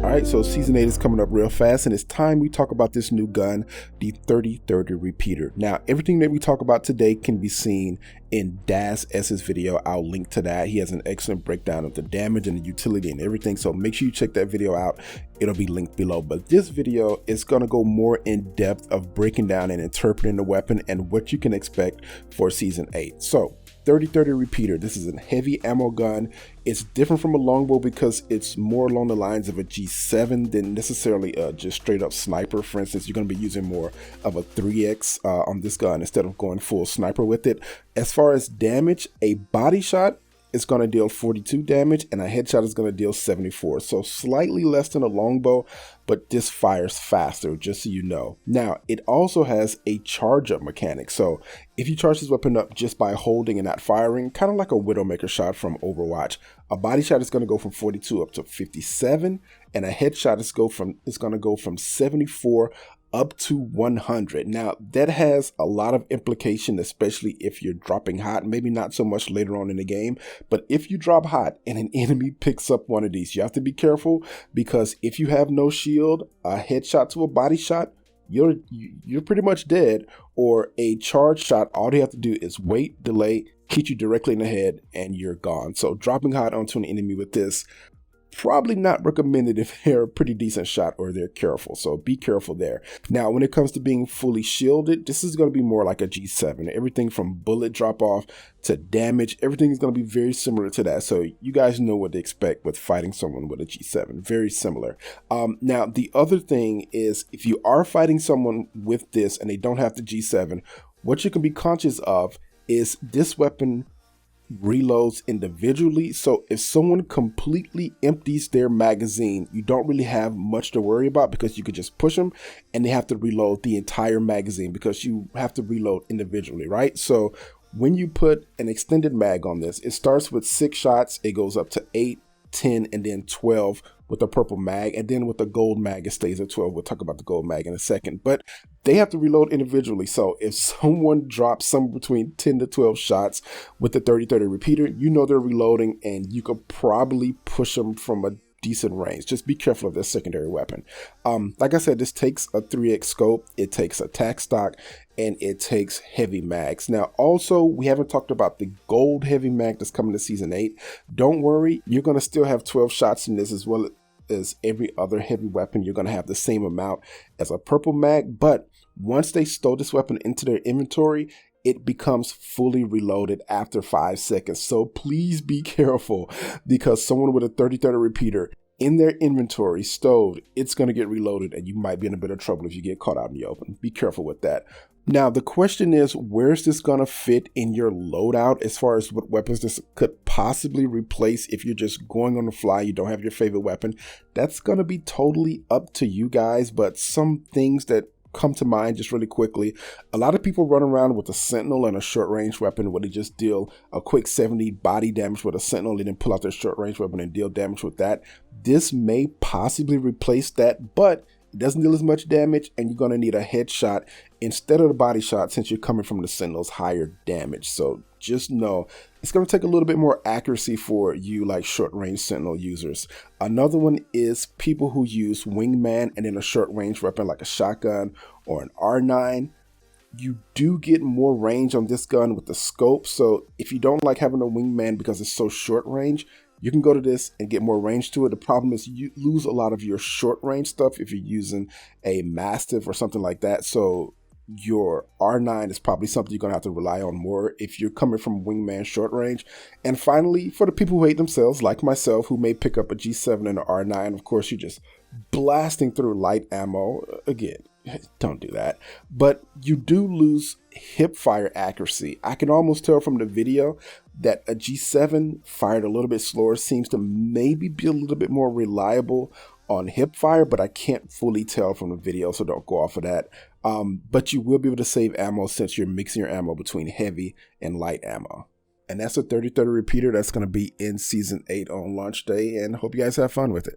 Alright, so Season 8 is coming up real fast, and it's time we talk about this new gun, the 3030 Repeater. Now, everything that we talk about today can be seen in Daz S's video. I'll link to that. He has an excellent breakdown of the damage and the utility and everything, so make sure you check that video out. It'll be linked below. But this video is going to go more in depth of breaking down and interpreting the weapon and what you can expect for Season 8. So, 3030 Repeater. This is a heavy ammo gun. It's different from a longbow because it's more along the lines of a G7 than necessarily just straight up sniper. For instance, you're going to be using more of a 3X on this gun instead of going full sniper with it. As far as damage, a body shot is going to deal 42 damage and a headshot is going to deal 74. So slightly less than a longbow, but this fires faster, just so you know. Now, it also has a charge up mechanic. So if you charge this weapon up just by holding and not firing, kind of like a Widowmaker shot from Overwatch, a body shot is going to go from 42 up to 57, and a headshot is going to go from 74 up to 100. Now, that has a lot of implication, especially if you're dropping hot, maybe not so much later on in the game, but if you drop hot and an enemy picks up one of these, you have to be careful, because if you have no shield, a headshot to a body shot, you're pretty much dead. Or a charge shot, all they have to do is wait, delay, hit you directly in the head, and you're gone. So dropping hot onto an enemy with this, probably not recommended if they're a pretty decent shot or they're careful. So be careful there. Now, when it comes to being fully shielded, this is going to be more like a G7. Everything from bullet drop off to damage, everything is going to be very similar to that. So you guys know what to expect with fighting someone with a G7. Very similar. Now, the other thing is, if you are fighting someone with this and they don't have the G7, what you can be conscious of is this weapon reloads individually. So if someone completely empties their magazine, you don't really have much to worry about, because you could just push them and they have to reload the entire magazine, because you have to reload individually, right? So when you put an extended mag on this, it starts with 6 shots, it goes up to 8, 10, and then 12 with the purple mag, and then with the gold mag it stays at 12. We'll talk about the gold mag in a second, but they have to reload individually. So if someone drops somewhere between 10 to 12 shots with the 3030 Repeater, you know they're reloading, and you could probably push them from a decent range. Just be careful of their secondary weapon. Like I said, this takes a 3X scope, it takes a tac stock, and it takes heavy mags. Now, also, we haven't talked about the gold heavy mag that's coming to Season 8. Don't worry, you're going to still have 12 shots in this, as well as every other heavy weapon. You're going to have the same amount as a purple mag, but once they stole this weapon into their inventory, it becomes fully reloaded after 5 seconds. So please be careful, because someone with a 3030 Repeater in their inventory stowed, it's going to get reloaded, and you might be in a bit of trouble if you get caught out in the open. Be careful with that. Now, the question is, where's this going to fit in your loadout as far as what weapons this could possibly replace if you're just going on the fly, you don't have your favorite weapon? That's going to be totally up to you guys, but some things that come to mind just really quickly. A lot of people run around with a Sentinel and a short range weapon where they just deal a quick 70 body damage with a Sentinel and then pull out their short range weapon and deal damage with that. This may possibly replace that, but it doesn't deal as much damage, and you're going to need a headshot instead of the body shot, since you're coming from the Sentinel's higher damage. So just know it's going to take a little bit more accuracy for you like short range Sentinel users. Another one is people who use Wingman and then a short range weapon like a shotgun or an R9. You do get more range on this gun with the scope. So if you don't like having a Wingman because it's so short range, you can go to this and get more range to it. The problem is you lose a lot of your short range stuff if you're using a Mastiff or something like that. So your R9 is probably something you're going to have to rely on more if you're coming from Wingman short range. And finally, for the people who hate themselves, like myself, who may pick up a G7 and an R9, of course, you're just blasting through light ammo. Again, don't do that. But you do lose hip fire accuracy. I can almost tell from the video that a G7 fired a little bit slower, seems to maybe be a little bit more reliable on hip fire, but I can't fully tell from the video, so don't go off of that. But you will be able to save ammo since you're mixing your ammo between heavy and light ammo. And that's a 3030 Repeater that's going to be in Season 8 on launch day, and hope you guys have fun with it.